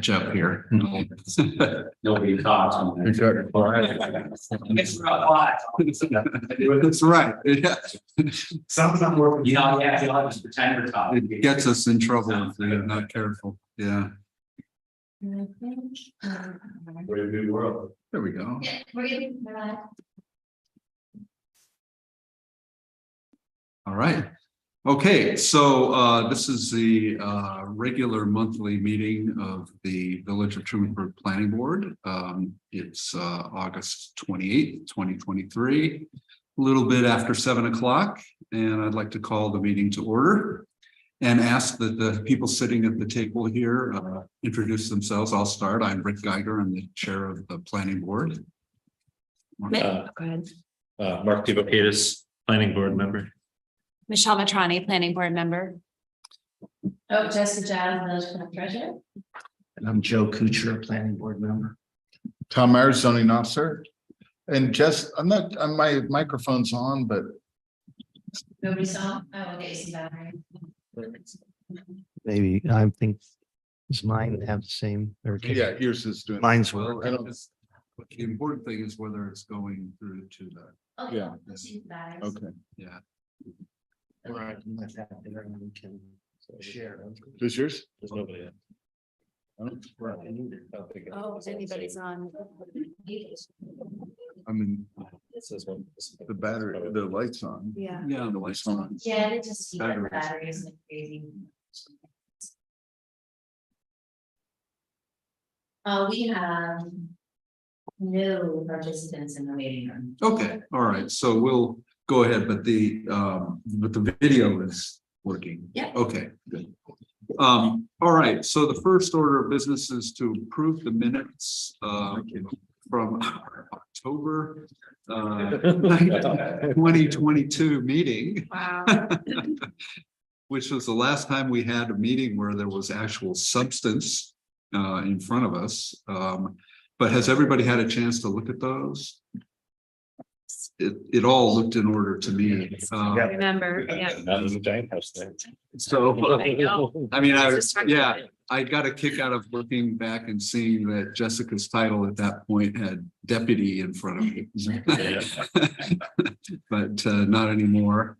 catch up here. Nobody talks. That's right. Yeah. Some of them were, yeah, you'll just pretend we're talking. It gets us in trouble if we're not careful. Yeah, We're a new world. there we go. Yeah, we're getting All right. Okay, so this is the regular monthly meeting of the Village of Trumansburg Planning Board. It's August 28th, 2023, a little bit after 7 o'clock, and I'd like to call the meeting to order and ask that the people sitting at the table here introduce themselves. I'll start. I'm Rick Geiger. I'm the chair of the Planning Board. Go ahead. Mark DeVocadis, planning board member. Michelle Matrani, planning board member. Oh, Jessica Giles, village clerk treasurer. And I'm Joe Kuchar, planning board member. Tom Myers, zoning officer. And just, my microphone's on, but Nobody saw? Oh, okay, so battery. Maybe I think does mine have the same? Or yeah, yours is doing. Mine's Well, I don't- But the important thing is whether it's going through to the, Okay, Yeah. let's see the batteries. Okay, yeah. Or I can let that there and we can share. does yours? There's nobody. I don't- Oh, if anybody's on. I mean, It says one. the battery, the light's on. Yeah. Yeah, the light's on. Yeah, they just see the Batteries. batteries like crazy. We have no participants in the waiting room. Okay, all right, so we'll go ahead, but the video is working. Yeah. Okay, good. All right, so the first order of business is to approve the minutes from our October 2022 meeting, Wow. which was the last time we had a meeting where there was actual substance in front of us. But has everybody had a chance to look at those? It all looked in order to me. Remember, yeah. That was a giant house there. So, I know. I mean, Just talking about it. I got a kick out of looking back and seeing that Jessica's title at that point had deputy in front of it. But not anymore.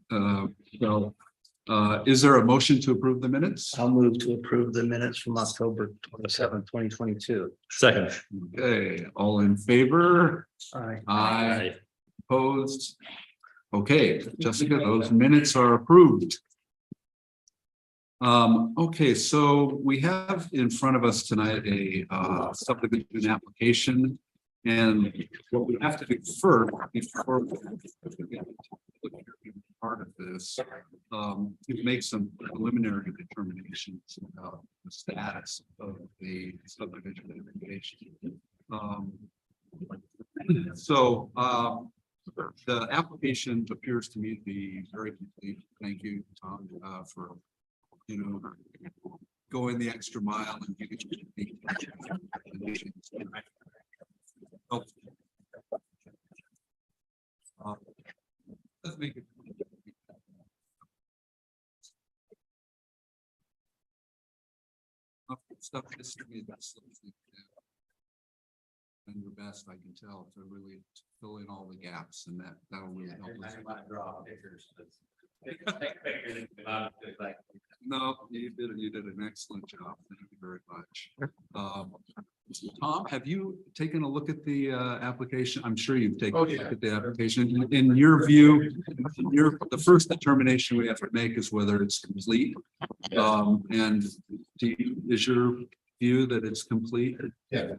Is there a motion to approve the minutes? I'll move to approve the minutes from October 27, 2022. Second. Okay, all in favor? Aye. Aye. Opposed? Okay, Jessica, those minutes are approved. Okay, so we have in front of us tonight a subdivision application. And what we have to do first, before we part of this, to make some preliminary determinations about the status of the subdivision application. So the application appears to me to be very complete. Thank you, Tom, for going the extra mile and giving the let's make it. Stuff history that's and your best I can tell to really fill in all the gaps, and that'll really help us. Draw pictures. No, you did an excellent job. Thank you very much. Tom, have you taken a look at the application? I'm sure you've taken a look at the application. In your view, the first determination we have to make is whether it's complete. And is your view that it's complete? Yeah.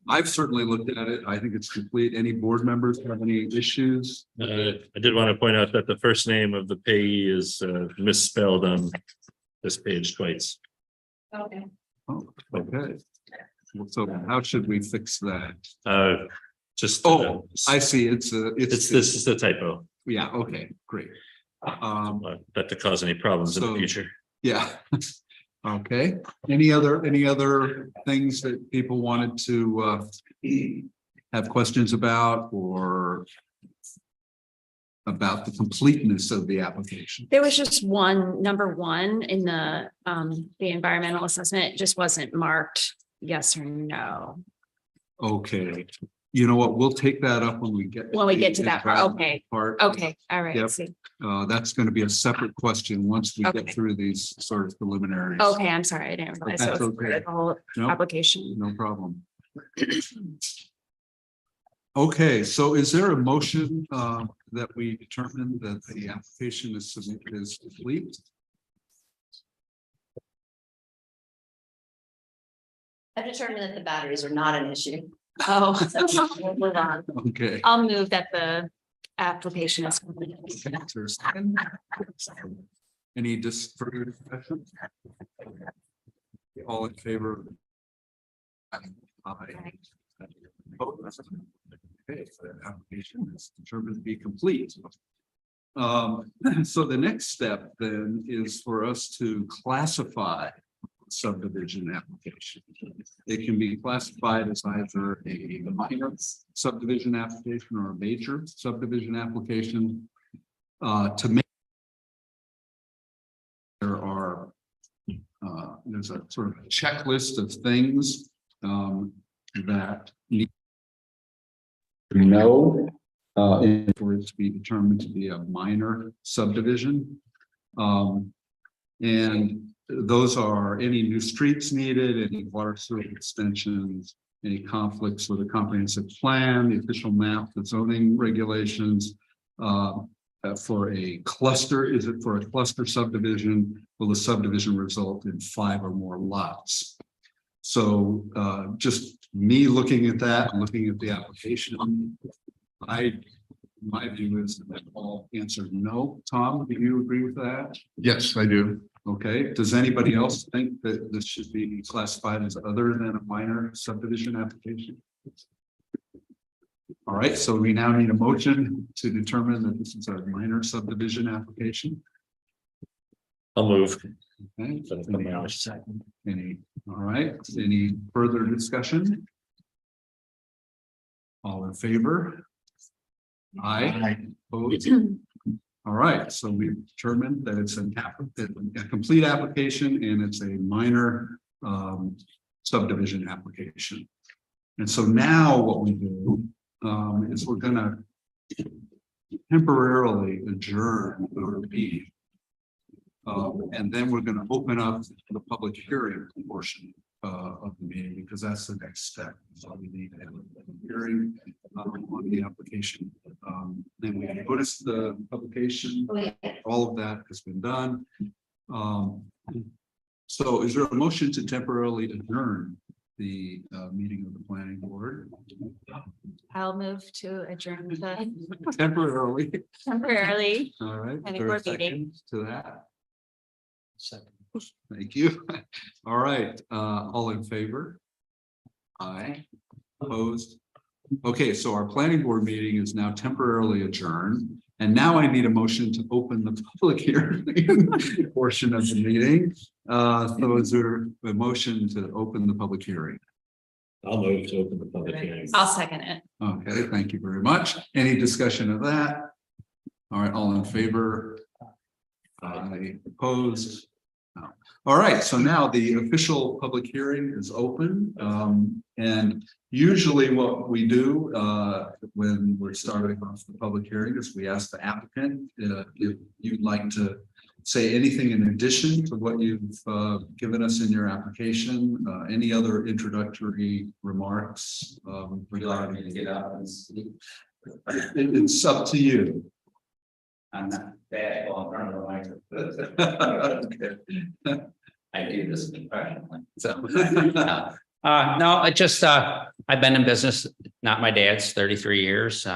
I've certainly looked at it. I think it's complete. Any board members have any issues? I did want to point out that the first name of the payee is misspelled on this page twice. Okay. Oh, okay. So how should we fix that? Just. Oh, I see. It's This is the typo, yeah, okay, great. not to cause any problems in the So- future. Yeah. Okay, any other things that people wanted to have questions about or about the completeness of the application. There was just one, number one in the environmental assessment, it just wasn't marked yes or no. Okay, you know what, we'll take that up when we get. When we get to that part, okay. Part. Okay, all right. Yep. See. That's going to be a separate question once we Okay. get through these sort of preliminaries. Okay, I'm sorry, I didn't realize That's it was okay. the whole No, application. no problem. Okay, so is there a motion that we determine that the application is submitted is complete? I've determined that the batteries are not an issue. Oh, we'll move on. Okay. I'll move that the application is completed. Is there a second? Any further discussion? All in favor? Aye. Okay, so that application is determined to be complete. So the next step then is for us to classify subdivision application. It can be classified as either a minor subdivision application or a major subdivision application. To make there's a sort of checklist of things that need to know in for it to be determined to be a minor subdivision. And those are any new streets needed, any water sewer extensions, any conflicts with a comprehensive plan, the official map, the zoning regulations. For a cluster, is it for a cluster subdivision? Will the subdivision result in 5 or more lots? So just me looking at that, looking at the application, my view is that all answered no. Tom, do you agree with that? Yes, I do. Okay, does anybody else think that this should be classified as other than a minor subdivision application? All right, so we now need a motion to determine that this is a minor subdivision application. I'll move. Okay, For the minor. all right, any further discussion? All in favor? Aye. Opposed? All right, so we've determined that it's a complete application and it's a minor subdivision application. And so now what we do is we're gonna temporarily adjourn our meeting. And then we're gonna open up the public hearing portion of the meeting because that's the next step. So we need to have a hearing on the application. Then we notice the publication. Oh, yeah. All of that has been done. So is there a motion to temporarily adjourn the meeting of the planning board? I'll move to adjourn the Temporarily. temporarily. All right. Planning Is there a board meeting. second to that? Thank you. All right, all in favor? Aye. Opposed? Okay, so our planning board meeting is now temporarily adjourned. And now I need a motion to open the public hearing portion of the meeting. So is there a motion to open the public hearing? I'll move to open the public hearing. I'll second it. Okay, thank you very much. Any discussion of that? All right, all in favor? Aye. Opposed? No. All right, so now the official public hearing is open. And usually what we do when we're starting off the public hearing is we ask the applicant if you'd like to say anything in addition to what you've given us in your application, any other introductory remarks? Would you like me to get up and speak? It's up to you. I'm not bad on front of the microphone. Okay. I do this professionally. So- No, I just, I've been in business, not my dad's, 33 years.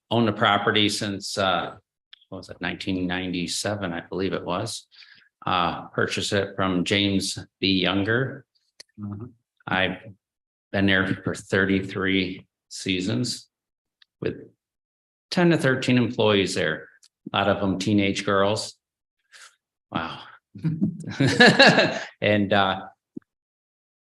Owned the property since, what was it, 1997, I believe it was. Purchased it from James B. Younger. I've been there for 33 seasons with 10 to 13 employees there, a lot of them teenage girls. Wow. And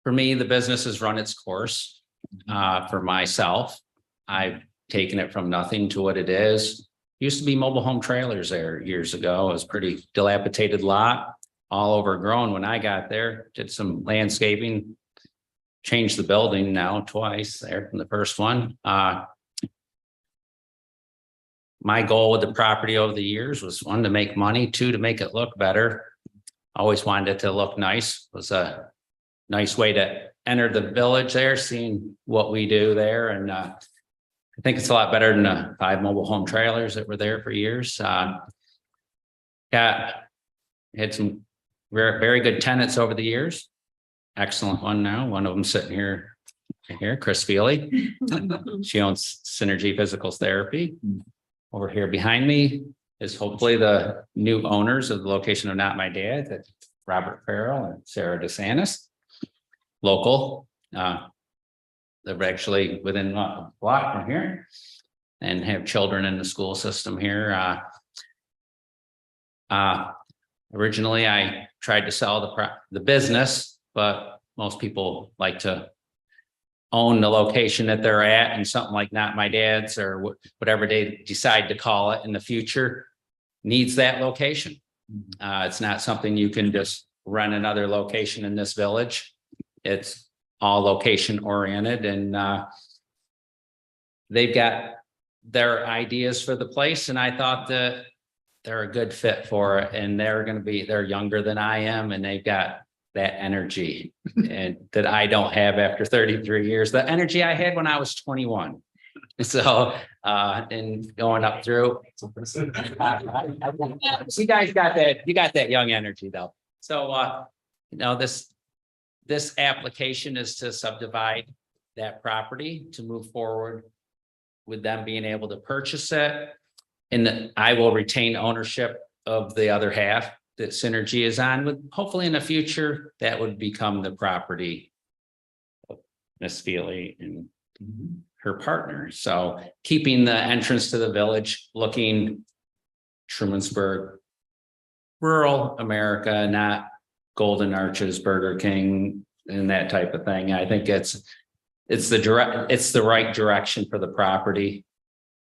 for me, the business has run its course. For myself, I've taken it from nothing to what it is. used to be mobile home trailers there years ago. It was pretty dilapidated lot, all overgrown when I got there, did some landscaping. Changed the building now twice there from the first one. My goal with the property over the years was, one, to make money, two, to make it look better. Always wanted it to look nice. It was a nice way to enter the village there, seeing what we do there. And I think it's a lot better than the 5 mobile home trailers that were there for years. Had some very, very good tenants over the years. Excellent one now. One of them sitting here, Chris Feely. She owns Synergy Physical Therapy. Over here behind me is hopefully the new owners of the location of Not My Dad, that's Robert Farrell and Sarah DeSantis. Local. They're actually within a block from here and have children in the school system here. Originally, I tried to sell the business, but most people like to own the location that they're at, and something like Not My Dad's or whatever they decide to call it in the future needs that location. It's not something you can just run another location in this village. It's all location oriented, and they've got their ideas for the place, and I thought that they're a good fit for it, and they're younger than I am, and they've got that energy and that I don't have after 33 years, the energy I had when I was 21. So, and going up through. You guys got that young energy though. So, this application is to subdivide that property to move forward with them being able to purchase it. And I will retain ownership of the other half that Synergy is on, with hopefully in the future that would become the property of Miss Feely and her partner. So keeping the entrance to the village looking Trumansburg, rural America, not Golden Arches, Burger King, and that type of thing. I think it's the right direction for the property.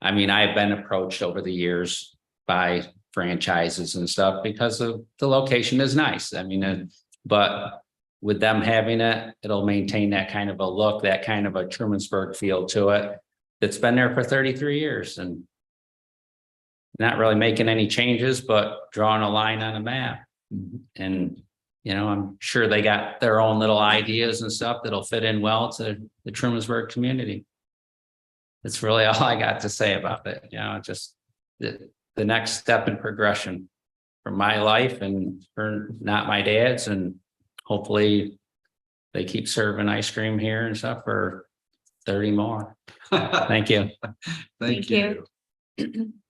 I mean, I've been approached over the years by franchises and stuff because of the location is nice. I mean, but with them having it, it'll maintain that kind of a look, that kind of a Trumansburg feel to it. That's been there for 33 years and not really making any changes, but drawing a line on a map. And, I'm sure they got their own little ideas and stuff that'll fit in well to the Trumansburg community. That's really all I got to say about it. Just the next step in progression for my life and for Not My Dad's, and hopefully they keep serving ice cream here and stuff for 30 more. Thank you. Thank you.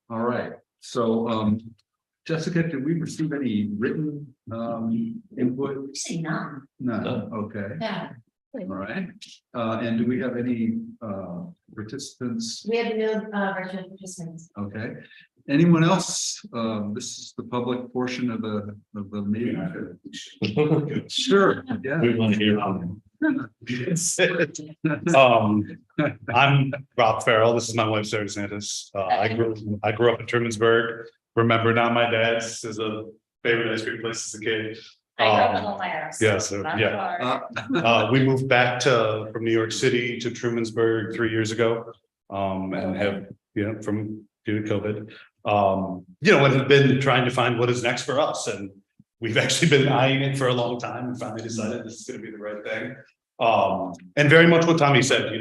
All right. So, Jessica, did we receive any written input? Say none. No. Okay. Yeah, All right. And do we have any participants? we have no virtual participants. Okay. Anyone else? This is the public portion of the meeting. Sure. Yeah. We want to hear from I'm Rob Farrell. This is my wife, Sarah DeSantis. I grew up in Trumansburg. Remember Not My Dad's is a favorite ice cream place as a kid. I grew up in Alaris. Yeah, so yeah. We moved back from New York City to Trumansburg 3 years ago. And have, from due to COVID. And have been trying to find what is next for us. And we've actually been eyeing it for a long time and finally decided this is going to be the right thing. And very much what Tommy said,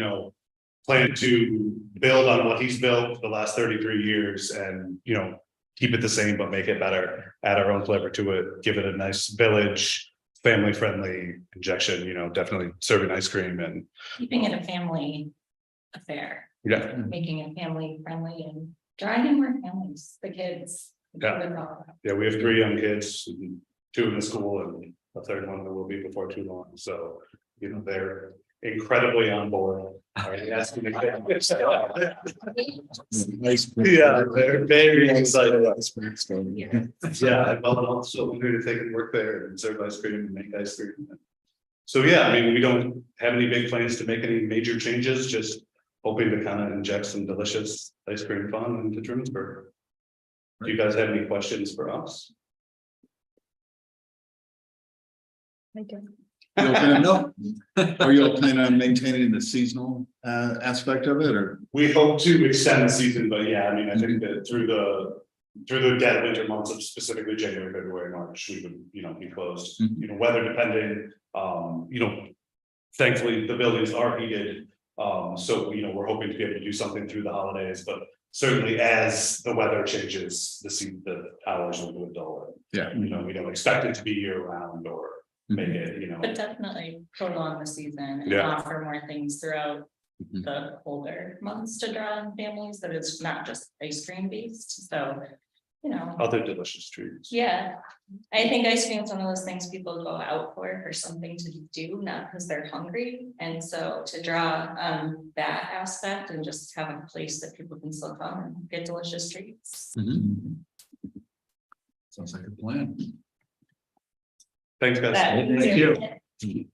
plan to build on what he's built for the last 33 years and, keep it the same, but make it better, add our own flavor to it, give it a nice village, family friendly injection, definitely serving ice cream and. Keeping it a family affair, Yeah, making it family friendly and driving more families, the kids. Yeah. We have 3 young kids, 2 in the school and a third one that will be before too long. So, they're incredibly on board. Yeah, they're very excited. Yeah, I love it also wondering if they can work there and serve ice cream and make ice cream. So, we don't have any big plans to make any major changes, just hoping to kind of inject some delicious ice cream fun into Trumansburg. Do you guys have any questions for us? No. Are you all planning on maintaining the seasonal aspect of it, or? We hope to extend the season, but yeah, I mean, I think that through the dead winter months of specifically January, February, March, we would, be closed, Mhm. weather depending. Thankfully, the buildings are heated. So, we're hoping to be able to do something through the holidays, but certainly as the weather changes, the hours will go duller. Yeah. We don't expect it to be year round or make it, But definitely prolong the season and Yeah. offer more things throughout Mhm. the colder months to draw in families, that it's not just ice cream based, so. Other delicious treats. Yeah, I think ice cream is one of those things people go out for something to do, not because they're hungry. And so to draw that aspect and just have a place that people can still come and get delicious treats. Mhm. Sounds like a plan. Thanks, guys. Thank you. Say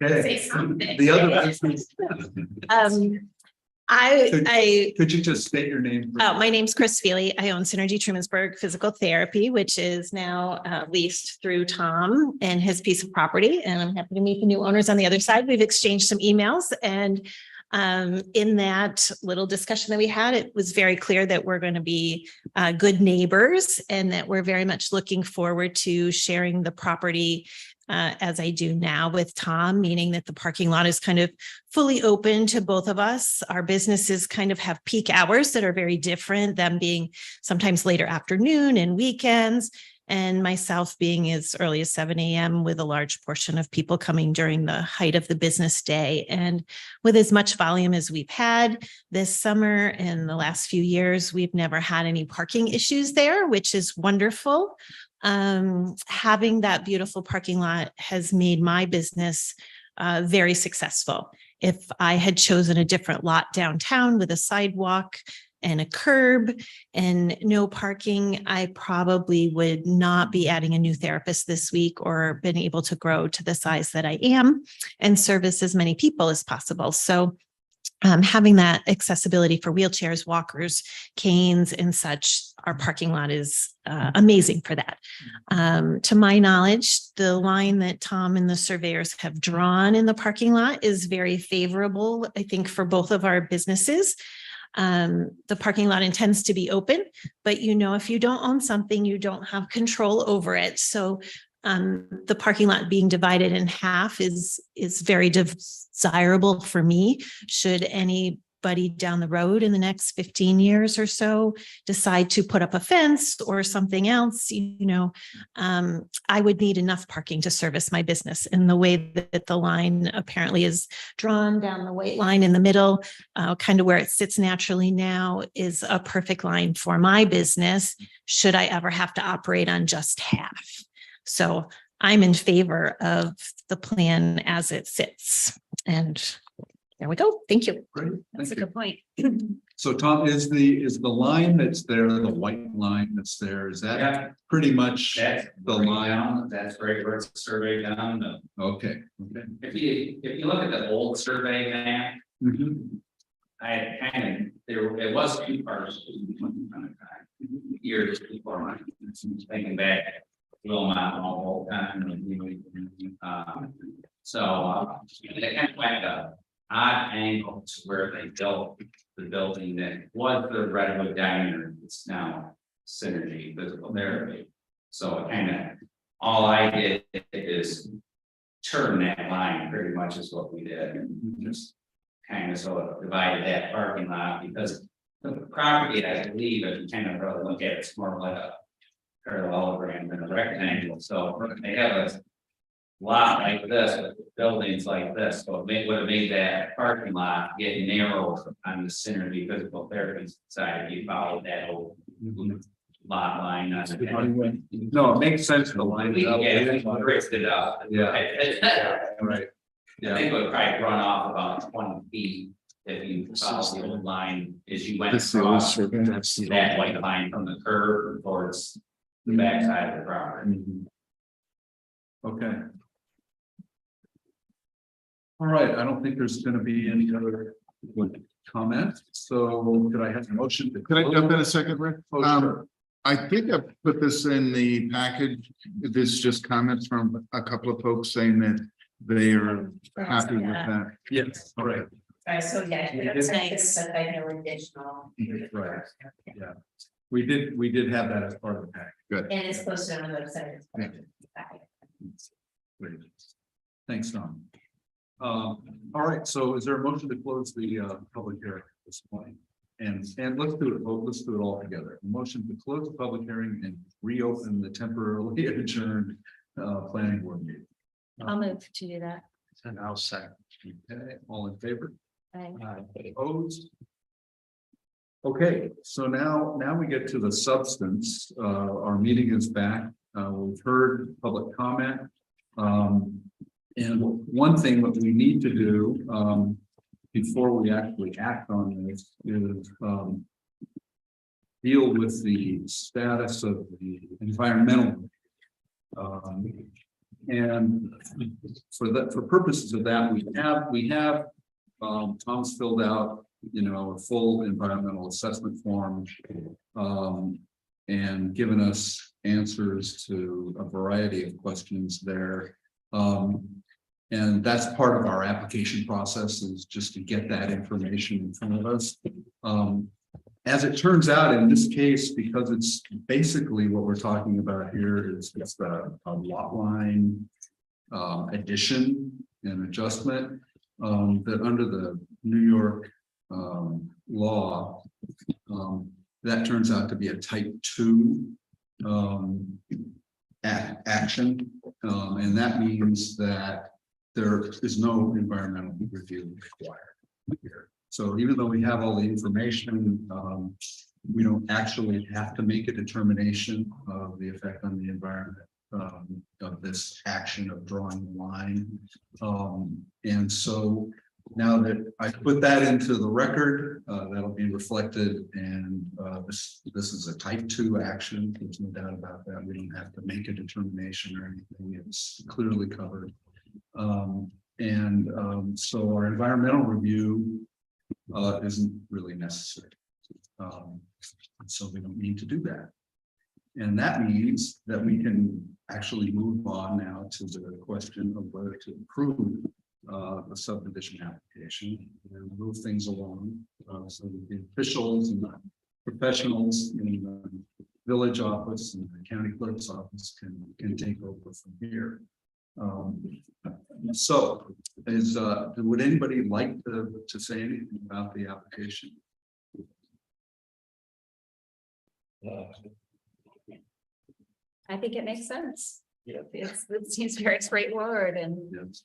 Okay. something. The other. Could you just state your name? my name's Chris Feely. I own Synergy Trumansburg Physical Therapy, which is now leased through Tom and his piece of property. And I'm happy to meet the new owners on the other side. We've exchanged some emails, and in that little discussion that we had, it was very clear that we're going to be good neighbors and that we're very much looking forward to sharing the property as I do now with Tom, meaning that the parking lot is kind of fully open to both of us. Our businesses kind of have peak hours that are very different, them being sometimes later afternoon and weekends, and myself being as early as 7 a.m. with a large portion of people coming during the height of the business day. And with as much volume as we've had this summer and the last few years, we've never had any parking issues there, which is wonderful. Having that beautiful parking lot has made my business very successful. If I had chosen a different lot downtown with a sidewalk and a curb and no parking, I probably would not be adding a new therapist this week or been able to grow to the size that I am and service as many people as possible. So having that accessibility for wheelchairs, walkers, canes, and such, our parking lot is amazing for that. To my knowledge, the line that Tom and the surveyors have drawn in the parking lot is very favorable, I think, for both of our businesses. The parking lot intends to be open, but if you don't own something, you don't have control over it. So the parking lot being divided in half is very desirable for me. Should anybody down the road in the next 15 years or so decide to put up a fence or something else, I would need enough parking to service my business. And the way that the line apparently is drawn down the white line in the middle, kind of where it sits naturally now, is a perfect line for my business, should I ever have to operate on just half. So I'm in favor of the plan as it sits. And there we go. Thank you. Great. That's a Thank you. good point. So Tom, is the line that's there, the white line that's there, is that Yeah. pretty much That's the right line? down, that's right where it's surveyed down. Okay. Okay. If you look at the old survey map, Mhm. I it was two parts. Years before mine, thinking back, Wilmot all the time. They kind of went a odd angle to where they built the building that was the Redwood Diner. It's now Synergy Physical Therapy. So all I did is turn that line pretty much is what we did, and just kind of sort of divided that parking lot, because the property, I believe, if you kind of really look at it, it's more like a parallelogram than a rectangle. So they have a lot like this, with buildings like this, so it would have made that parking lot get narrow on the Synergy Physical Therapy side if you followed that whole lot line. No, it makes sense. The line. We can get it, fixed it up. Yeah. Right. I think it would probably run off about 20 feet if you follow the old line as you went across that white line from the curb towards the backside of the property. Okay. All right, I don't think there's gonna be any other comment, so could I have a motion? Can I jump in a second, Rick? Oh, sure. I think I put this in the package. This is just comments from a couple of folks saying that they are happy with that. Yes, all right. So yeah. That's nice. But I know additional. Right. Yeah. We did have that as part of the pack. Good. And it's posted on the website. Great. Thanks, Tom. All right, so is there a motion to close the public hearing this morning? And let's do it, let's do it all together. A motion to close the public hearing and reopen the temporarily adjourned planning board meeting. I'll move to do that. And I'll second. Okay, all in favor? Aye. Opposed? Okay, so now we get to the substance. Our meeting is back. We've heard public comment. And one thing that we need to do before we actually act on this is deal with the status of the environmental. And for purposes of that, we have Tom's filled out, a full environmental assessment form and given us answers to a variety of questions there. And that's part of our application process, is just to get that information in front of us. As it turns out, in this case, because it's basically what we're talking about here is just a lot line addition and adjustment, that under the New York law, that turns out to be a type 2 action. And that means that there is no environmental review required here. So even though we have all the information, we don't actually have to make a determination of the effect on the environment of this action of drawing the line. And so now that I put that into the record, that'll be reflected, and this is a type 2 action. There's no doubt about that. We don't have to make a determination or anything. It's clearly covered. So our environmental review isn't really necessary. So we don't need to do that. And that means that we can actually move on now to the question of whether to approve the subdivision application and move things along. So the officials and the professionals in the village office and the county clerk's office can take over from here. So would anybody like to say anything about the application? I think it makes sense. Yeah. It seems very straightforward, and Yes.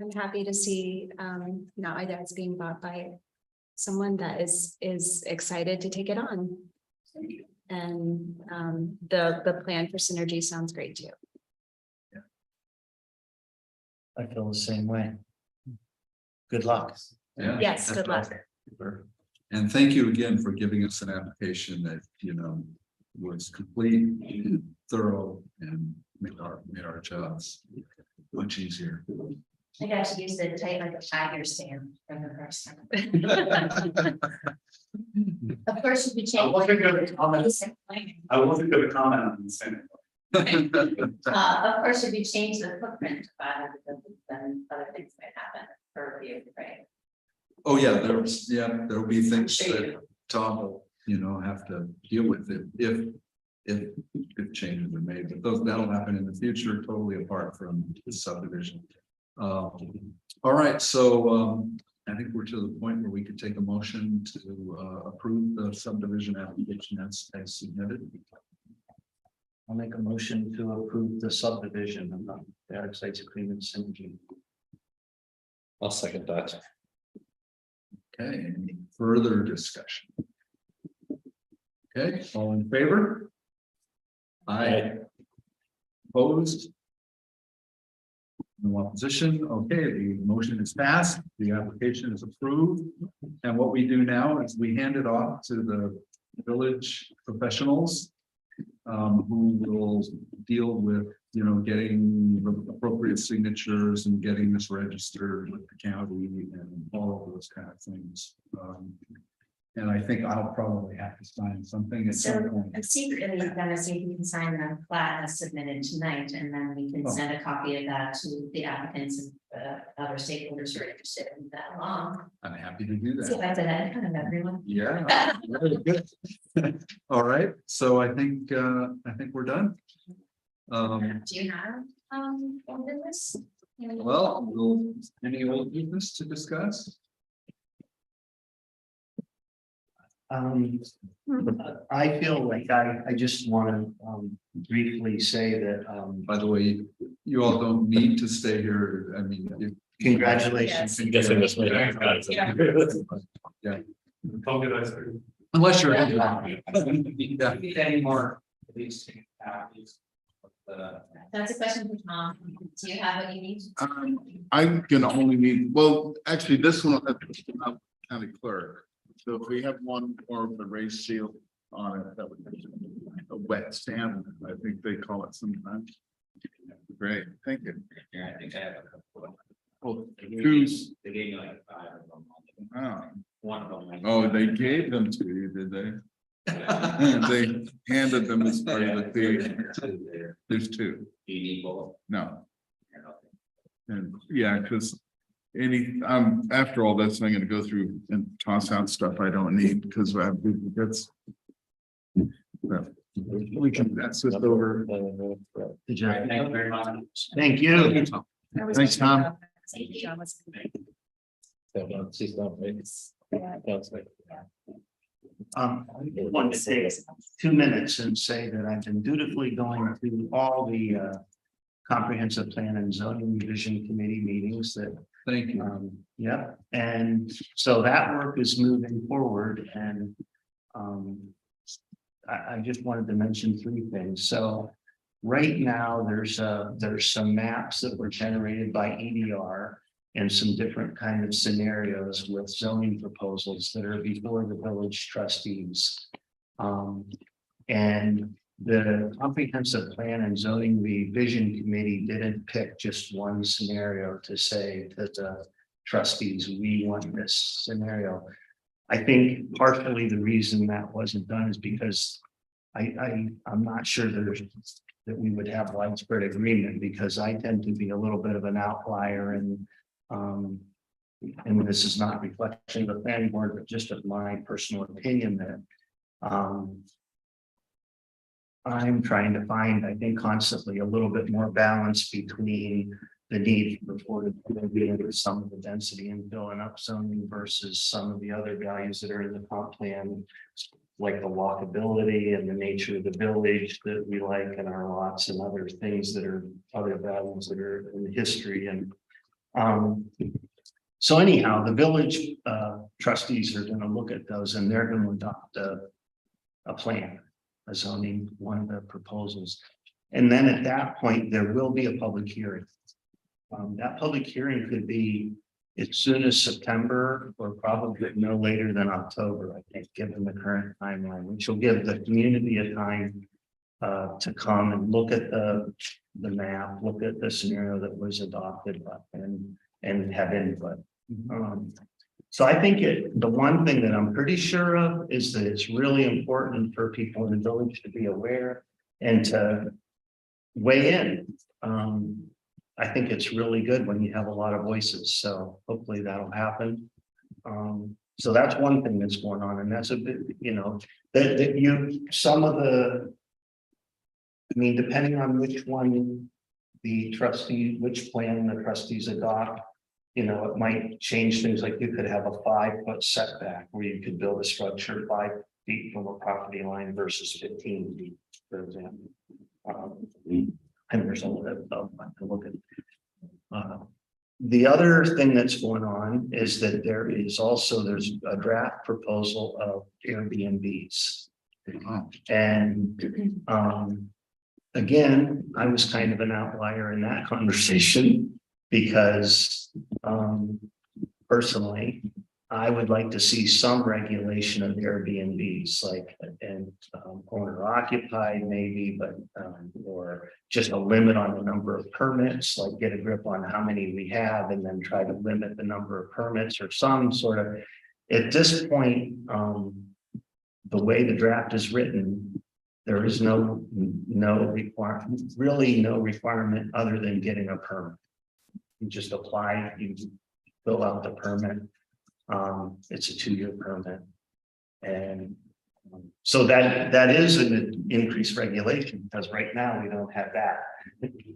I'm happy to see now my dad's being bought by someone that is excited to take it on. And the plan for synergy sounds great too. I feel the same way. Good luck. Yeah. Yes, good luck. And thank you again for giving us an application that, was complete, thorough, and made our jobs much easier. I got to use the tight like a tiger stand from the first time. Of course, you could change. I wasn't gonna comment. I wasn't going to comment on the Senate. Of course, if you change the footprint, then other things might happen for review, right? Oh, yeah, there'll be things that Tom will, have to deal with it if changes are made, but that'll happen in the future, totally apart from the subdivision. All right, so I think we're to the point where we could take a motion to approve the subdivision application as submitted. I'll make a motion to approve the subdivision of the Eric Sites Agreement Synergy. I'll second that. Okay, any further discussion? Okay, all in favor? Aye. Opposed? No opposition. Okay, the motion is passed. The application is approved. And what we do now is we hand it off to the village professionals who will deal with getting the appropriate signatures and getting this registered with the county and all of those kind of things. And I think I'll probably have to sign something at some So point. I'm secretly gonna see if you can sign the plat as submitted tonight, and then we can send a copy of that to the applicants and other stakeholders who are interested in that along. I'm happy to do See if that. I did that in front of everyone. Yeah. Very good. All right, so I think we're done. Do you have, old business? Well, any old business to discuss? I feel like I just want to briefly say that By the way, you all don't need to stay here. I mean, congratulations. I'm guessing this may. Yeah. Come get ice cream. Unless you're. Yeah. Yeah. Any more? That's a question for Tom. Do you have what you need? I'm gonna only need, well, actually, this one, county clerk. So if we have one more of the race seal on it, that would be a wet stamp, I think they call it sometimes. Great, thank you. Yeah, I think I have a couple. Oh, who's, They gave me like 5 of them. oh, One of them. oh, they gave them to you, did they? They handed them as part of the fee. There's 2, Do you need both? no, and yeah, because after all this, I'm gonna go through and toss out stuff I don't need because I have duplicates. We can pass this over. Good job. Thank you very much. Thank you. Thanks, Tom. I wanted to take 2 minutes and say that I've been dutifully going to all the comprehensive plan and zoning revision committee meetings that Thank you. yeah, and so that work is moving forward and I just wanted to mention 3 things. So right now, there's some maps that were generated by EDR and some different kind of scenarios with zoning proposals that are before the village trustees. And the comprehensive plan and zoning revision committee didn't pick just one scenario to say that the trustees, we want this scenario. I think partially the reason that wasn't done is because I'm not sure that we would have widespread agreement because I tend to be a little bit of an outlier and this is not reflection of the planning board, but just of my personal opinion that I'm trying to find, I think, constantly a little bit more balance between the need for affordability, some of the density and filling up zoning versus some of the other values that are in the comp plan, like the walkability and the nature of the village that we like in our lots and other things that are other values that are in history. And so anyhow, the village trustees are going to look at those and they're going to adopt a plan, a zoning, one of the proposals. And then at that point, there will be a public hearing. That public hearing could be as soon as September or probably no later than October, I think, given the current timeline, which will give the community a time to come and look at the map, look at the scenario that was adopted and have input. So I think the one thing that I'm pretty sure of is that it's really important for people in the village to be aware and to weigh in. I think it's really good when you have a lot of voices, so hopefully that'll happen. So that's one thing that's going on, and that's a bit, some of the, I mean, depending on which one which plan the trustees adopt, it might change things, like you could have a 5-foot setback where you could build a structure 5 feet from a property line versus 15 feet, for example. And there's a little bit of, I can look at. The other thing that's going on is that there's a draft proposal of Airbnbs. And again, I was kind of an outlier in that conversation because personally, I would like to see some regulation of Airbnbs, like, and owner occupied maybe, but, or just a limit on the number of permits, like get a grip on how many we have and then try to limit the number of permits or some sort of, at this point, the way the draft is written, there is no requirement, really no requirement other than getting a permit. You just apply, you fill out the permit. It's a 2-year permit. And so that is an increased regulation, because right now we don't have that.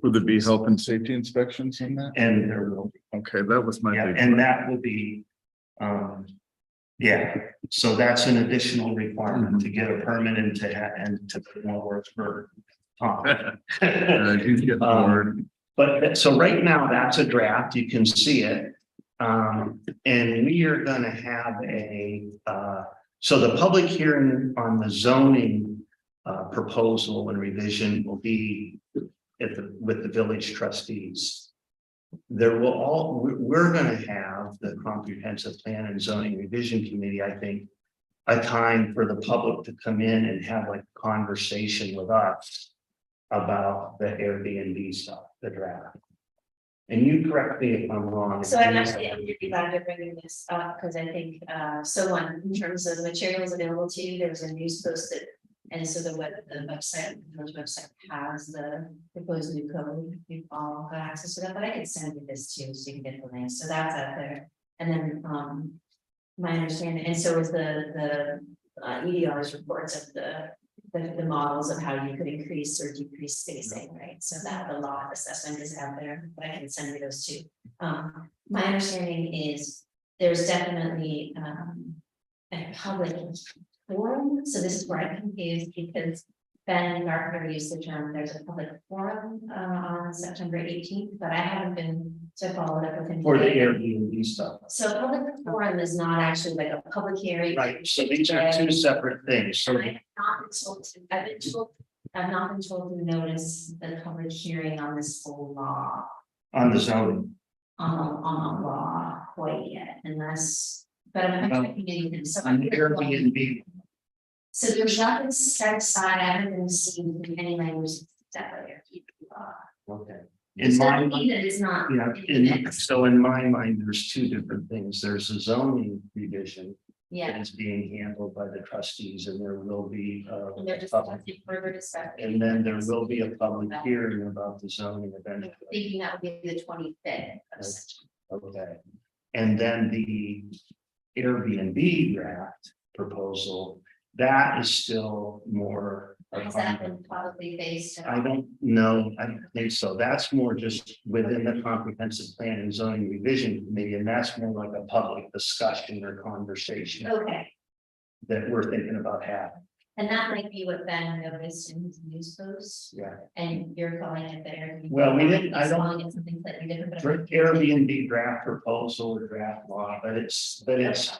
Would there be health and safety inspections in that? And there will be, Okay, that was my. yeah, big and one. that will be, yeah, so that's an additional requirement to get a permit and to put more work for Tom. He's getting bored. But so right now, that's a draft, you can see it. And we are gonna have so the public hearing on the zoning proposal and revision will be with the village trustees. We're gonna have the comprehensive plan and zoning revision committee, I think, a time for the public to come in and have like a conversation with us about the Airbnb stuff, the draft. And you correct me if I'm wrong. So I'm really glad you're bringing this up, because I think, so one, in terms of materials available to you, there was a news post that. And so the website, the village website has the proposed new code, you've all got access to that, but I could send you this too, so you can get the link, so that's out there. And then, my understanding, and so is the EDR's reports of the models of how you could increase or decrease spacing, right? So that the law assessment is out there, but I can send you those too. My understanding is there's definitely a public forum. So this is where I'm confused, because Ben Gardner used the term, there's a public forum on September 18th, but I haven't been to follow it up with him. For the Airbnb stuff. So public forum is not actually like a public hearing. Right, so these are two separate things, so I have not been told to, I've not been told to notice the public hearing on this whole law, on the zoning. on the law quite yet, unless, but I'm checking in. So On the Airbnb, So there's nothing set aside, I haven't been seeing any language that way. okay. In my Doesn't mean mind, that it's not. so in my mind, there's two different things. There's a zoning revision that Yeah, is being handled by the trustees, and there will be and they're just further discussion. and then there will be a public hearing about the zoning eventually. Thinking that would be the 25th of September. Okay, and then the Airbnb draft proposal, that is still more. Has that been publicly based? I don't know, I don't think so. That's more just within the comprehensive plan and zoning revision committee, and that's more like a public discussion or conversation Okay, that we're thinking about having. and that might be what Ben noticed in his news post, Yeah. and you're calling it the Airbnb. Well, we didn't- I He's don't- calling it something slightly different. but For Airbnb draft proposal or draft law, but it's,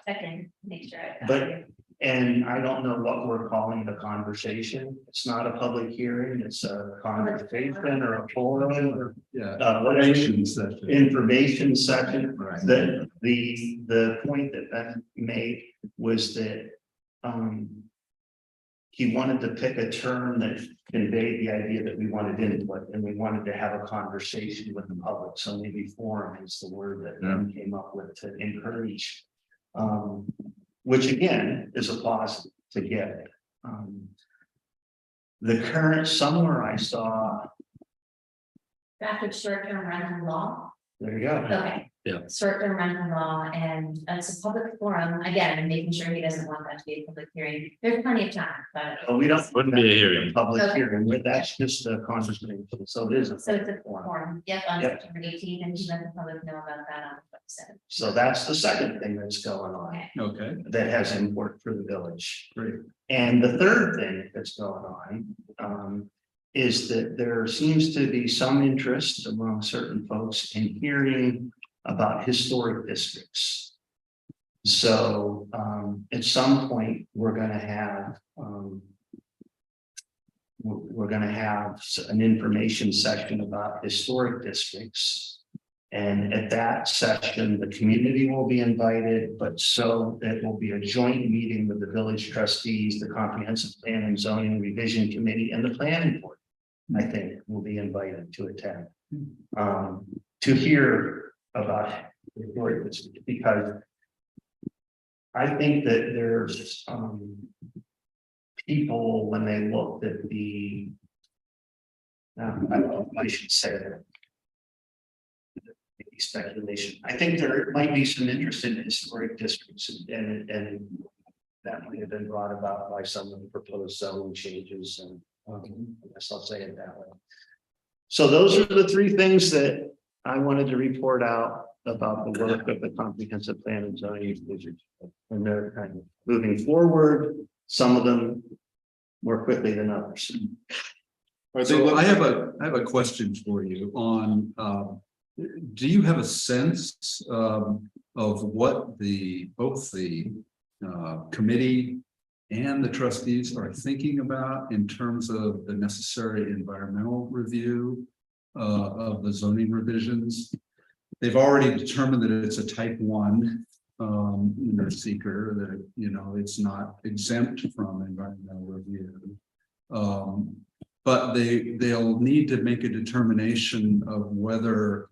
Second, make sure. I got but- it. and I don't know what we're calling the conversation. It's not a public hearing, it's a conversation or a forum or Yeah. whatever. Information session. Information session. Right. The point that Ben made was that he wanted to pick a term that conveyed the idea that we wanted input and we wanted to have a conversation with the public. So maybe forum is the word that Ben came up with to encourage. Which again is a positive to get. The current, somewhere I saw, Drafted short-term rental law. there you go. Okay. Yeah. Short-term rental law, and it's a public forum, again, and making sure he doesn't want that to be a public hearing. There's plenty of time, but. But we don't. Wouldn't be a hearing. Public Okay. hearing, but that's just a conversation, so it is. So it's a forum, yep, on Yep. September 18th, and you let the public know about that on the website. So that's the second thing that's going on Okay. Okay, that has import for the village. great. And the third thing that's going on is that there seems to be some interest among certain folks in hearing about historic districts. So at some point, we're gonna have an information section about historic districts. And at that session, the community will be invited, but so it will be a joint meeting with the village trustees, the comprehensive plan and zoning revision committee, and the planning board. I think will be invited to attend. To hear about it, because I think that there's people, when they looked at the I don't know if I should say that. Maybe speculation. I think there might be some interest in historic districts and that might have been brought about by some of the proposed zone changes and I guess I'll say it that way. So those are the three things that I wanted to report out about the work of the comprehensive plan and zoning district. And they're kind of moving forward, some of them more quickly than others. So I have a question for you on, do you have a sense of what both the committee and the trustees are thinking about in terms of the necessary environmental review of the zoning revisions? They've already determined that it's a type 1 seeker, that it's not exempt from environmental review. But they'll need to make a determination of whether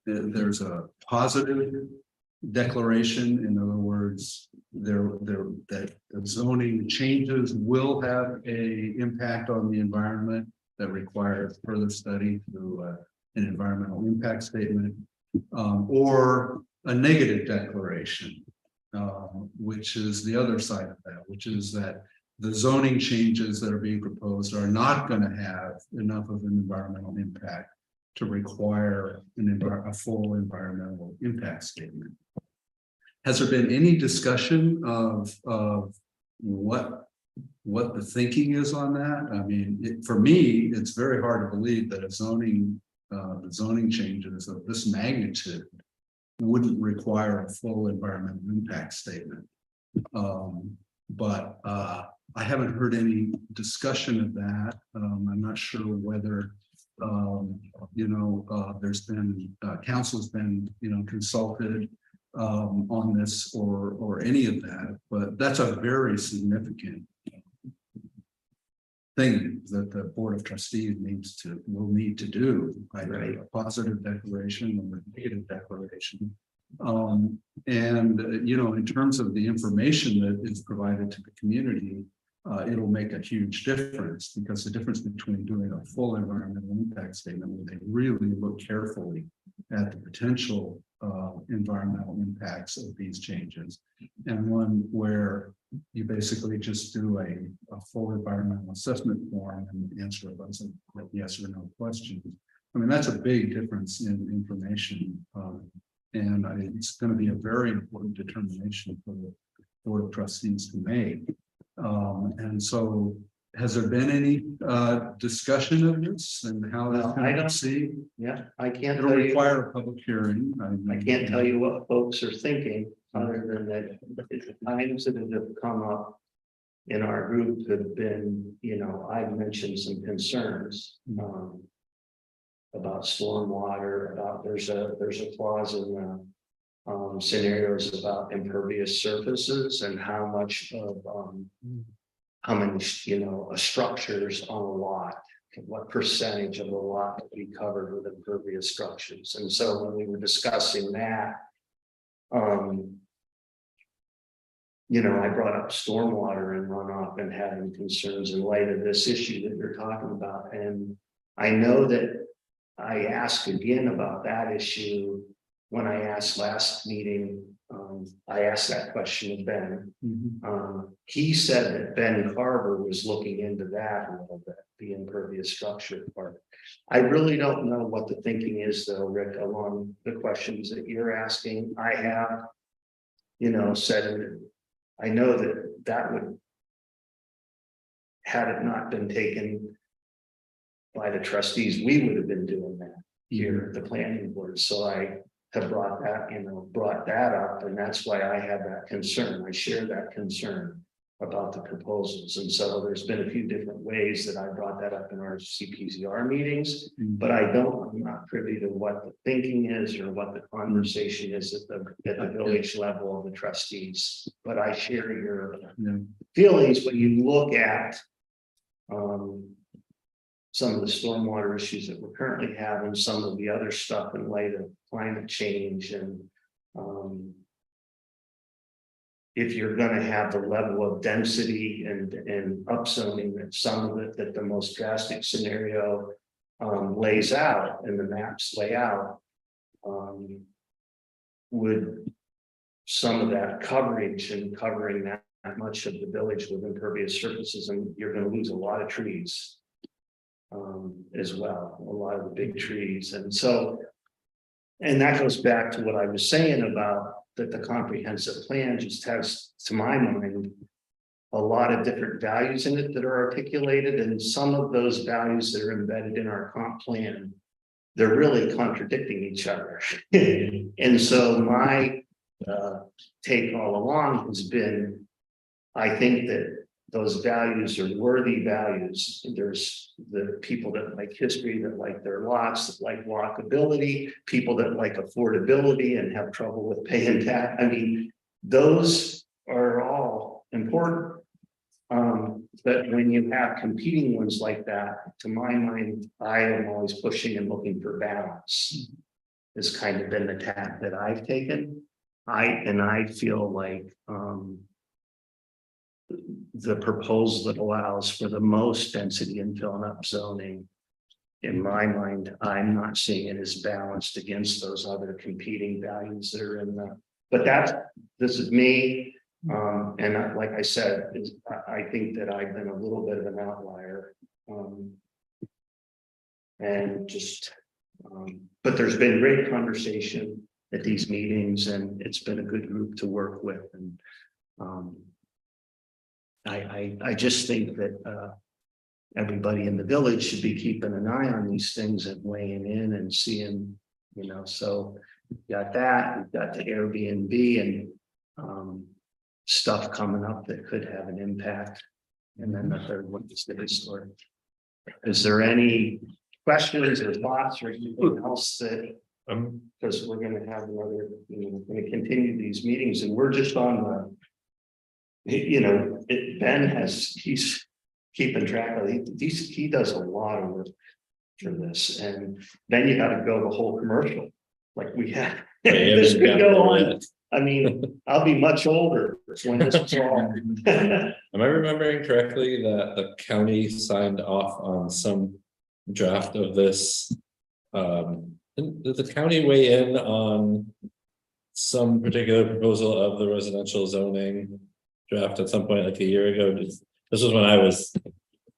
there's a positive declaration. In other words, that the zoning changes will have a impact on the environment that requires further study through an environmental impact statement, or a negative declaration, which is the other side of that, which is that the zoning changes that are being proposed are not going to have enough of an environmental impact to require a full environmental impact statement. Has there been any discussion of what the thinking is on that? I mean, for me, it's very hard to believe that the zoning changes of this magnitude wouldn't require a full environmental impact statement. But I haven't heard any discussion of that. I'm not sure whether there's been council's been consulted on this or any of that, but that's a very significant thing that the Board of Trustees will need to do, either a positive declaration or a negative declaration. In terms of the information that is provided to the community, it'll make a huge difference, because the difference between doing a full environmental impact statement where they really look carefully at the potential environmental impacts of these changes, and one where you basically just do a full environmental assessment form and answer a bunch of yes or no questions. I mean, that's a big difference in information. And it's going to be a very important determination for the Board of Trustees to make. And so, has there been any discussion of this and how that's going to proceed? Yeah, I can't. It'll require a public hearing. I can't tell you what folks are thinking, other than that the times that have come up in our group have been, I've mentioned some concerns. About stormwater, about there's a clause in the scenarios about impervious surfaces and how much of how many structures on a lot, what percentage of the lot would be covered with impervious structures. And so when we were discussing that, I brought up stormwater and runoff and having concerns in light of this issue that you're talking about. And I know that I asked again about that issue when I asked last meeting. I asked that question of Ben. He said that Ben Carver was looking into that a little bit, the impervious structure part. I really don't know what the thinking is, though, Rick, along the questions that you're asking. I have, said, I know that would, had it not been taken by the trustees, we would have been doing that here at the planning board. So I have brought that up, and that's why I have that concern. I share that concern about the proposals. And so there's been a few different ways that I brought that up in our CPZR meetings, but I'm not privy to what the thinking is or what the conversation is at the village level of the trustees. But I share your feelings when you look at some of the stormwater issues that we're currently having, some of the other stuff in light of climate change and if you're gonna have the level of density and upzoning that some of it, that the most drastic scenario lays out and the maps lay out, would some of that coverage and covering that much of the village with impervious surfaces, and you're gonna lose a lot of trees as well, a lot of the big trees. And so, and that goes back to what I was saying about that the comprehensive plan just has, to my mind, a lot of different values in it that are articulated, and some of those values that are embedded in our comp plan, they're really contradicting each other. And so my take all along has been, I think that those values are worthy values. There's the people that like history, that like their lots, that like walkability, people that like affordability and have trouble with paying tax. I mean, those are all important. But when you have competing ones like that, to my mind, I am always pushing and looking for balance. Has kind of been the tack that I've taken. I feel like the proposal that allows for the most density infill and upzoning, in my mind, I'm not seeing it as balanced against those other competing values that are in the, but this is me. And like I said, I think that I've been a little bit of an outlier. And just, but there's been great conversation at these meetings, and it's been a good group to work with. And I just think that everybody in the village should be keeping an eye on these things and weighing in and seeing, so we've got that, we've got the Airbnb and stuff coming up that could have an impact. And then the third one is the historic. Is there any questions or thoughts or anything else that, because we're going to have another, we're going to continue these meetings, and we're just on the, Ben he's keeping track of these. He does a lot of work for this, and then you got to go the whole commercial like we have. This could go on. I mean, I'll be much older when this is all. Am I remembering correctly that the county signed off on some draft of this? Did the county weigh in on some particular proposal of the residential zoning draft at some point like a year ago? This was when I was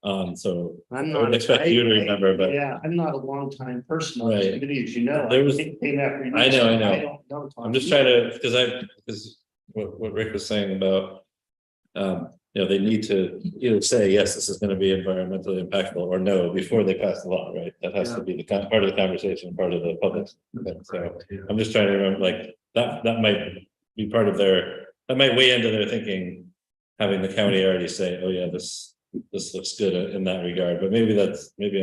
on, so I would expect you to remember, but yeah, I'm not a long time person on this committee, as you know. There was, I know. I know. I'm just trying to, because what Rick was saying about, they need to either say, yes, this is going to be environmentally impactful, or no, before they pass the law, right? That has to be the part of the conversation, part of the public. So I'm just trying to remember, like, that might be part of that might weigh into their thinking, having the county already say, oh yeah, this looks good in that regard, but maybe I'm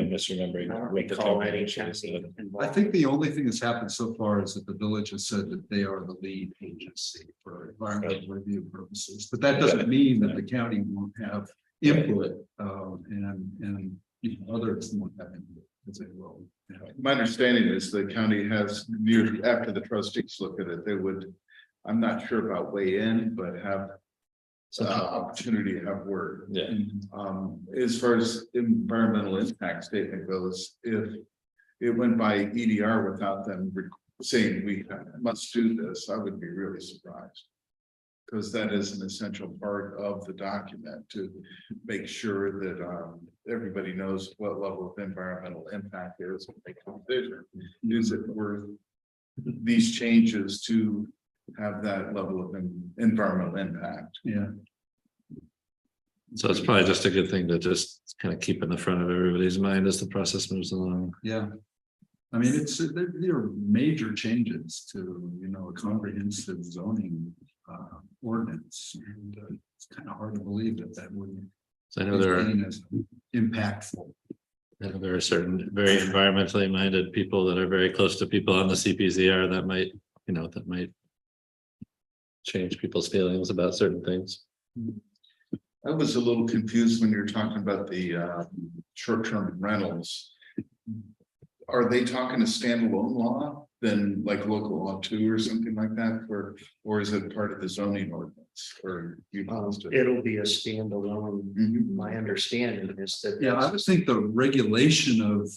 misremembering. I think the only thing that's happened so far is that the village has said that they are the lead agency for environmental review purposes, but that doesn't mean that the county won't have input, and others won't have input as they will. My understanding is the county has, after the trustees look at it, they would, I'm not sure about weigh in, but have opportunity to have word. Yeah. As far as environmental impact statement goes, if it went by EDR without them saying we must do this, I would be really surprised. Because that is an essential part of the document, to make sure that everybody knows what level of environmental impact there is when they consider. Is it worth these changes to have that level of environmental impact? Yeah. So it's probably just a good thing to just kind of keep in the front of everybody's mind as the process moves along. Yeah. I mean, there are major changes to, a comprehensive zoning ordinance. And it's kind of hard to believe that that wouldn't So I know be there are, seen as impactful. I know there are certain very environmentally minded people that are very close to people on the CPZR that might, that might change people's feelings about certain things. I was a little confused when you were talking about the short-term rentals. Are they talking a standalone law than like local law 2 or something like that, or is it part of the zoning ordinance or you? It'll be a standalone, Mhm. my understanding is that. Yeah, I would think the regulation of,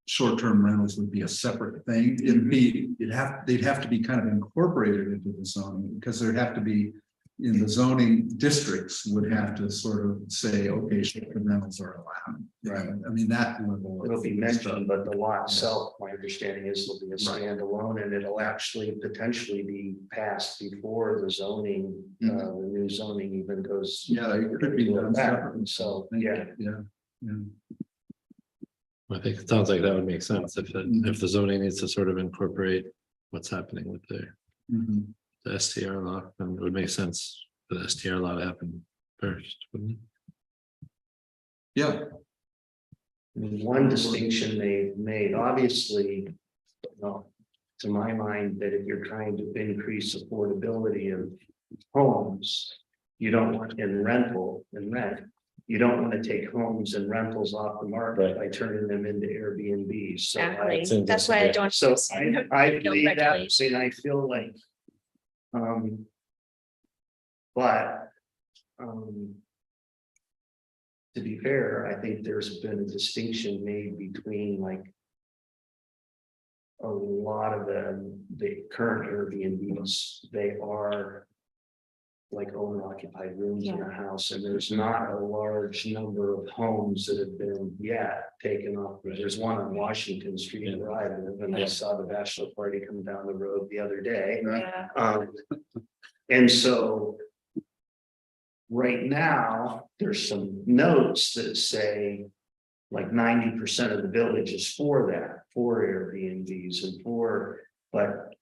short-term rentals would be a separate thing. They'd have to be kind of incorporated into the zoning, because there'd have to be, in the zoning districts would have to sort of say, okay, short-term rentals are allowed. Right. I mean, that level. It'll be mentioned, but the lot itself, my understanding is it'll be a standalone and it'll actually potentially be passed before the zoning, the new zoning even goes. Yeah, it could be done back. separately. So, Yeah. I think it sounds like that would make sense if the zoning needs to sort of incorporate what's happening with Mhm. the STR law, then it would make sense for the STR law to happen first, wouldn't it? Yeah, One distinction they've made, obviously, well, to my mind, that if you're trying to increase affordability of homes, you don't want in rent, you don't want to take homes and rentals off the market by turning them into Airbnb. So Exactly. That's why I don't. So I Feel believe that, regulation. and I feel like. But. To be fair, I think there's been a distinction made between like. A lot of the current Airbnbs, they are. Like owner occupied rooms in a house, and there's not a large number of homes that have been yet taken off. There's one on Washington Street where I live, and I saw the bachelor party come down the road the other day. Yeah. And so. Right now, there's some notes that say. Like 90% of the village is for that, for Airbnbs and but.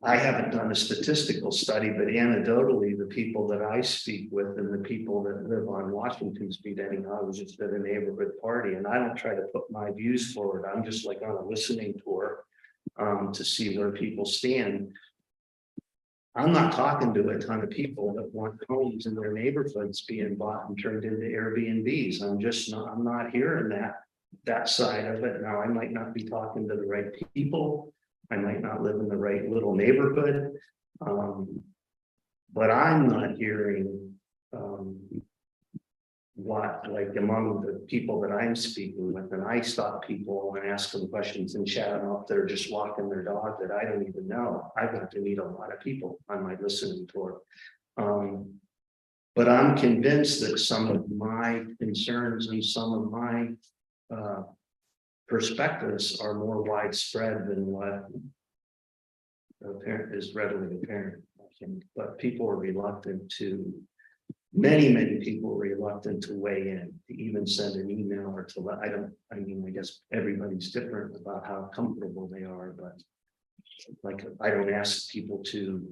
I haven't done a statistical study, but anecdotally, the people that I speak with and the people that live on Washington Street, anyhow, I was just at a neighborhood party, and I don't try to put my views forward. I'm just like on a listening tour to see where people stand. I'm not talking to a ton of people that want homes in their neighborhoods being bought and turned into Airbnbs. I'm not hearing that side of it. Now, I might not be talking to the right people. I might not live in the right little neighborhood. But I'm not hearing what, like among the people that I'm speaking with, and I stop people and ask them questions and chat them up. They're just walking their dog that I don't even know. I've got to meet a lot of people on my listening tour. But I'm convinced that some of my concerns and some of my perspectives are more widespread than what is readily apparent. I think, but people are reluctant to. Many people are reluctant to weigh in, to even send an email or to let. I guess everybody's different about how comfortable they are, but like I don't ask people to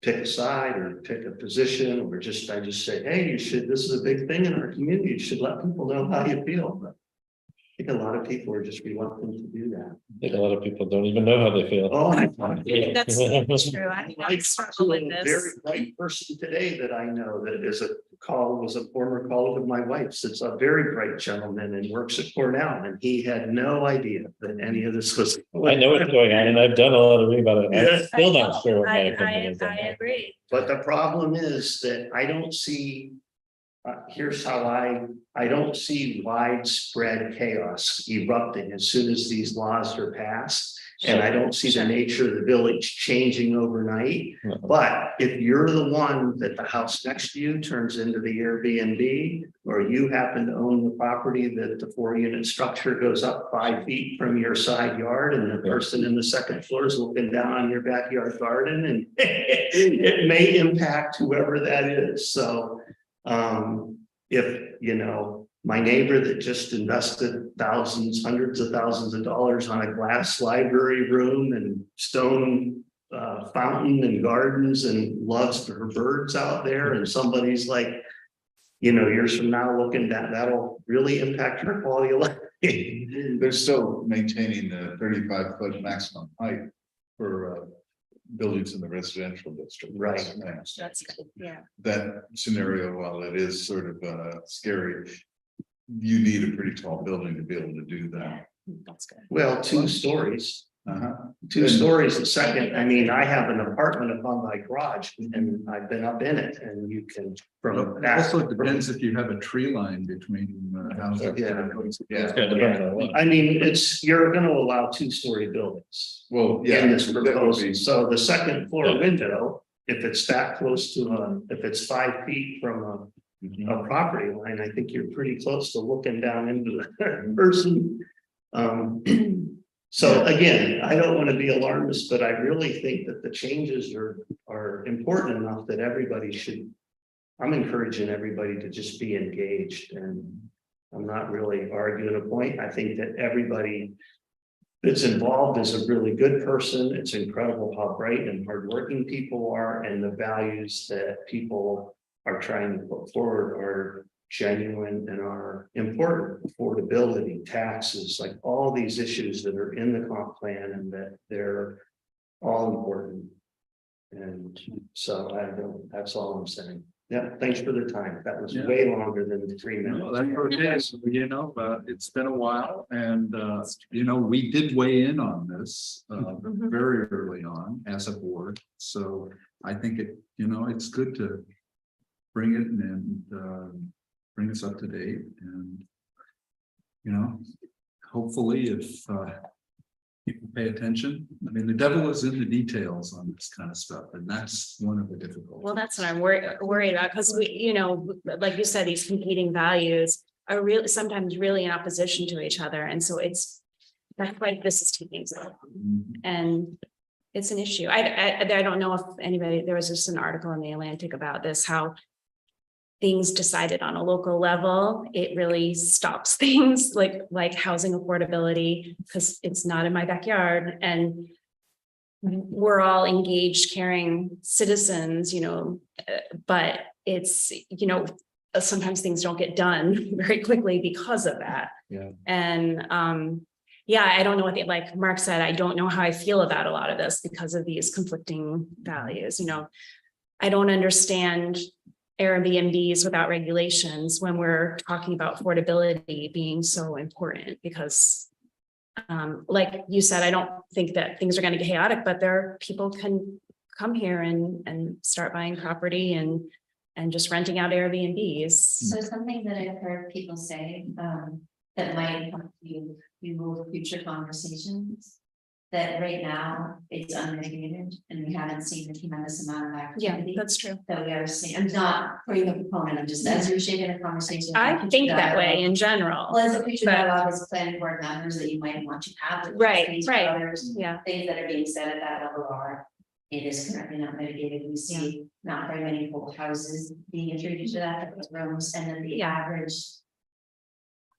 pick a side or pick a position, or I just say, hey, this is a big thing in our community. You should let people know how you feel. But I think a lot of people are just reluctant to do that. I think a lot of people don't even know how they feel. Oh, That's true. I struggle with a very this. bright person today that I know that was a former colleague of my wife's. It's a very bright gentleman and works at Cornell, and he had no idea that any of this was. I know what's going on, and I've done a lot of reading about it. Yeah. I'm still not sure what my opinion is. I agree. But the problem is that I don't see. Here's how I don't see widespread chaos erupting as soon as these laws are passed. And I don't see the nature of the village changing overnight. No. But if you're the one that the house next to you turns into the Airbnb, or you happen to own the property that the 4-unit structure goes up 5 feet from your side yard, and the person in the second floor is looking down on your backyard garden, and it may impact whoever that is. So if, my neighbor that just invested hundreds of thousands of dollars on a glass library room and stone fountain and gardens and loves her birds out there, and somebody's like, you know, years from now looking at that'll really impact her quality of life. They're still maintaining the 35-foot maximum height for buildings in the residential district. Right. That's good, yeah. That scenario, while it is sort of scary, you need a pretty tall building to be able to do that. That's good. Well, 2 stories. Uh-huh. 2 stories a second. I mean, I have an apartment above my garage and I've been up in it, and you can from that. Also, it depends if you have a tree line between houses. Yeah. Yeah. Kind of depends on what. I mean, you're gonna allow 2-story buildings Well, yeah. in this that would proposal. be- So the second floor Yeah. window, if it's that close to if it's 5 feet from a property line, I think you're pretty close to looking down into the person. So again, I don't want to be alarmist, but I really think that the changes are important enough that everybody should. I'm encouraging everybody to just be engaged, and I'm not really arguing a point. I think that everybody that's involved is a really good person. It's incredible how bright and hardworking people are, and the values that people are trying to put forward are genuine and are important. Affordability, taxes, like all these issues that are in the comp plan, and that they're all important. And so that's all I'm saying. Yeah, thanks for the time. That was Yeah. way longer than the 3 minutes. No, that's okay. So, you know, it's been a while, and you know, we did weigh in on this very early on as a board. So I think it's good to bring it and bring us up to date, and hopefully if people pay attention. I mean, the devil is in the details on this kind of stuff, and that's one of the difficult. Well, that's what I'm worried about, because like you said, these competing values are really sometimes really in opposition to each other. And so that's why this is taking so long. And it's an issue. I don't know if anybody, there was just an article in the Atlantic about this, how things decided on a local level, it really stops things like housing affordability, because it's not in my backyard, and we're all engaged, caring citizens, but it's, sometimes things don't get done very quickly because of that. Yeah. And I don't know like Mark said, I don't know how I feel about a lot of this because of these conflicting values. I don't understand Airbnbs without regulations when we're talking about affordability being so important, because like you said, I don't think that things are going to get chaotic, but people can come here and start buying property and just renting out Airbnbs. So something that I've heard people say, that might help you move future conversations. That right now it's unregulated and we haven't seen the tremendous amount of Yeah, activity that's true. that we are seeing. I'm not for you a proponent, I'm just as you're shaping a conversation. I think that way in general. Well, as a future but- dialogue as planning board members that you might want to have. with Right, these right. others, Yeah. things that are being said at that level are, it is currently not mitigated. We see not very many full houses being introduced to that, rooms, and then the average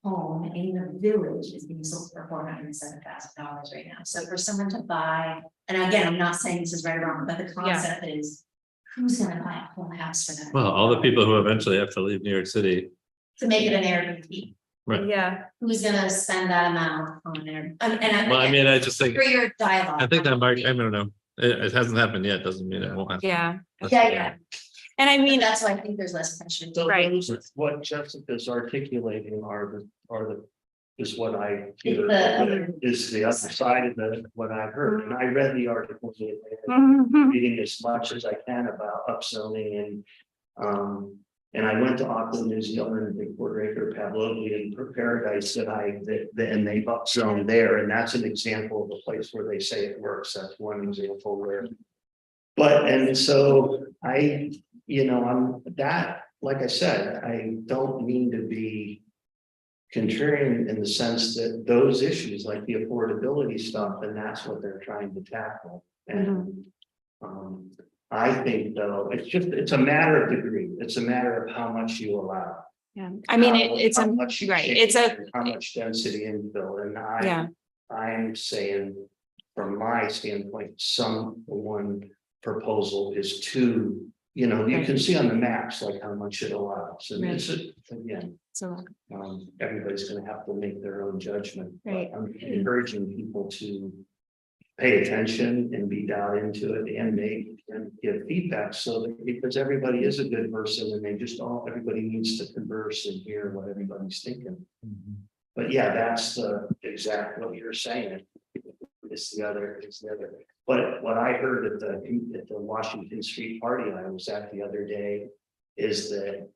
home in the village is being sold for $407,000 right now. So for someone to buy, and again, I'm not saying this is right or wrong, but the concept is, who's gonna buy a whole house for that? Well, all the people who eventually have to leave New York City. To make it an Airbnb, Right. Yeah. who's gonna spend that amount on there? Well, I mean, I just think, For your dialogue. I think that Mark, I don't know, it hasn't happened yet, doesn't mean it won't happen. Yeah. Yeah. And I mean, That's why I think there's less pressure. So Right. those- what Jessica's articulating is what I is the other side of what I heard, and I read the article. Reading as much as I can about upzoning and I went to Auckland, New Zealand, and Port Raker, Pavlovian Paradise and they've upzoned there, and that's an example of a place where they say it works. That's one example where. But, and so I'm that, like I said, I don't mean to be contrarian in the sense that those issues like the affordability stuff, and that's what they're trying to tackle. And I think though, it's a matter of degree. It's a matter of how much you allow. yeah, I mean, it's How much you right. change It's a, and how much density infill, and yeah, I'm saying from my standpoint, one proposal is too, you know, you can see on the maps like how much it allows. And it's, again, So, everybody's gonna have to make their own judgment. But Right. I'm encouraging people to pay attention and be down into it and make and give feedback so that, because everybody is a good person and they just all, everybody needs to converse and hear what everybody's thinking. But yeah, that's the exact what you're saying. It's the other. But what I heard at the Washington Street party I was at the other day is that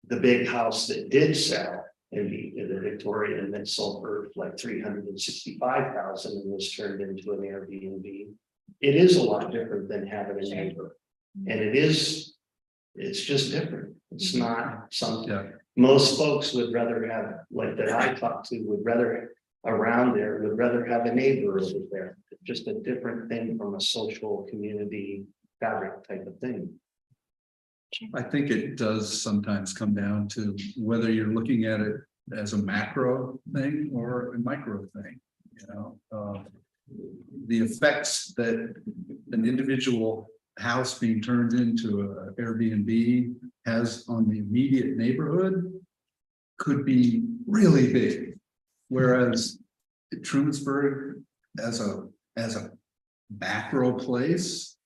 the big house that did sell in the Victorian that sold for like $365,000 and was turned into an Airbnb. It is a lot different than having a neighbor. And it's just different. It's not something. Yeah. Most folks would rather have, like that I talked to, would rather have a neighbor over there. Just a different thing from a social community fabric type of thing. I think it does sometimes come down to whether you're looking at it as a macro thing or a micro thing, you know. The effects that an individual house being turned into an Airbnb has on the immediate neighborhood could be really big. Whereas Trumansburg as a macro place,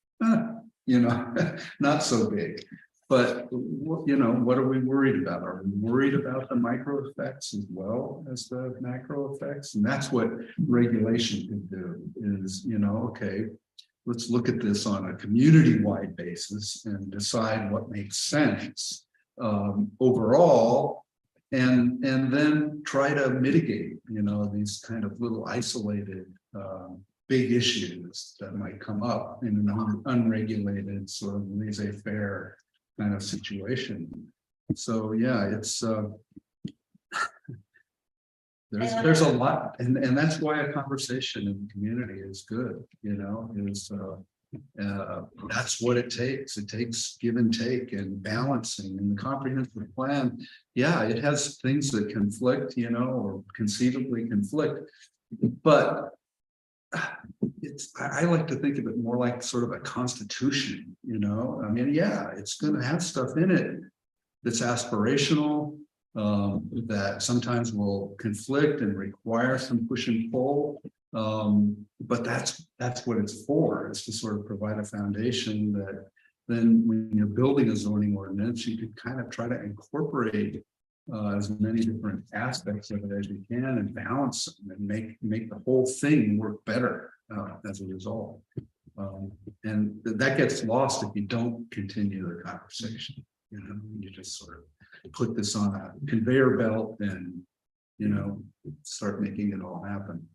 you know, not so big. But you know, what are we worried about? Are we worried about the micro effects as well as the macro effects? And that's what regulation can do is, you know, okay, let's look at this on a community-wide basis and decide what makes sense overall, and then try to mitigate, you know, these kind of little isolated big issues that might come up in an unregulated sort of laissez-faire kind of situation. So yeah, it's there's a lot, and that's why a conversation in the community is good, you know, is that's what it takes. It takes give and take and balancing. And the comprehensive plan, yeah, it has things that conflict, you know, or conceivably conflict, but I like to think of it more like sort of a constitution, you know. I mean, yeah, it's going to have stuff in it that's aspirational, that sometimes will conflict and require some push and pull. But that's what it's for. It's to sort of provide a foundation that then when you're building a zoning ordinance, you could kind of try to incorporate as many different aspects of it as you can and balance them and make the whole thing work better as a result. And that gets lost if you don't continue the conversation. You know, you just sort of put this on a conveyor belt and, you know, start making it all happen.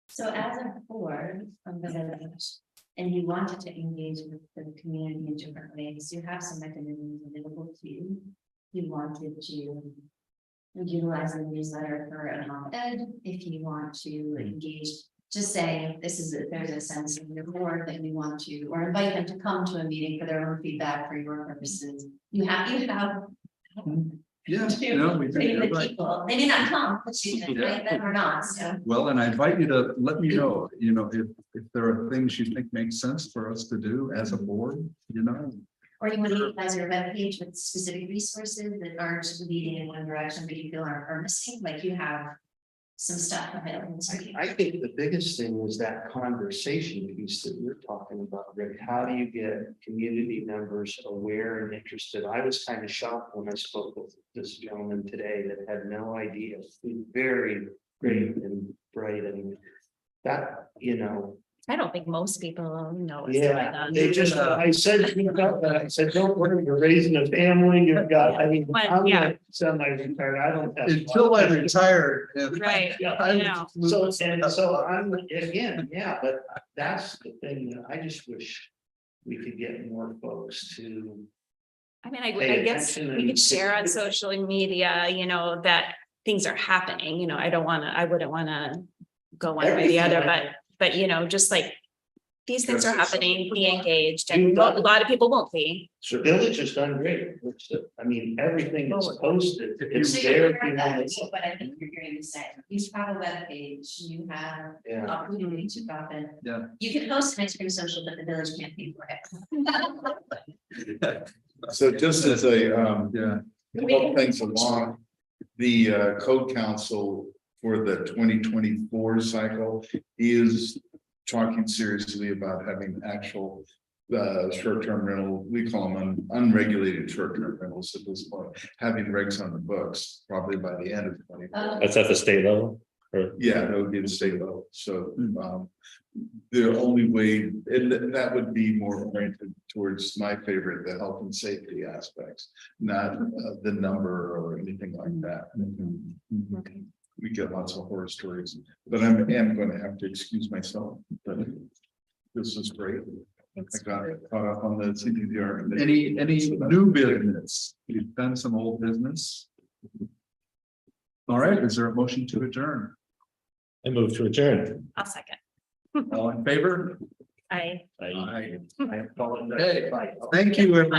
So as a board of the village, and you wanted to engage with the community in different ways, you have some mechanisms available to you. You wanted to utilize the newsletter for an op-ed, if you want to engage, just say, there's a sense of your board that you want to, or invite them to come to a meeting for their own feedback for your purposes. You have Yeah, to no, we train the right. people, they may not come, but you can invite them or not, so. Well, and I invite you to let me know, you know, if there are things you think make sense for us to do as a board, you know. Or you want to utilize your webpage with specific resources that aren't leading in one direction, but you feel are missing, like you have some stuff available to you. I think the biggest thing was that conversation piece that you're talking about, Rick. How do you get community members aware and interested? I was kind of shocked when I spoke with this gentleman today that had no idea. He's very great and bright, and that, you know. I don't think most people know. what's Yeah, going on. they just, I said, you know, I said, don't worry, you're raising a family, you've got, I mean, Well, I'm yeah. not semi-retired, I don't have. Until I retire. and- Right, Yeah, I know. So, and so I'm, again, yeah, but that's the thing, that I just wish we could get more folks to. I mean, Pay I guess attention we and- could share on social media, you know, that things are happening, you know, I wouldn't wanna go one way or the other, but you know, just like these things are happening, be engaged, and a lot of people won't be. The village has done great. I mean, everything is posted. It's So there. you're if you aware of want that, to- but I think you're hearing the same. You have a web page, you have Yeah. opportunity to drop in. Yeah. You can host an ice cream social, but the village can't pay for it. So just as a, Yeah. help things along, the code council for the 2024 cycle is talking seriously about having actual short-term rental, we call them unregulated short-term rentals at this point, having regs on the books probably by the end of 2024. That's at the state level, or? Yeah, that would be the state level, so the only way, and that would be more oriented towards my favorite, the health and safety aspects, not the number or anything like that. Okay. We get lots of horror stories, but am gonna have to excuse myself, but this is great. I got caught up on the CDDR. Any new business? We've done some old business. All right, is there a motion to adjourn? I move to adjourn. I'll second. All in favor? I. Aye. I apologize. Hey, Bye. thank you, everyone.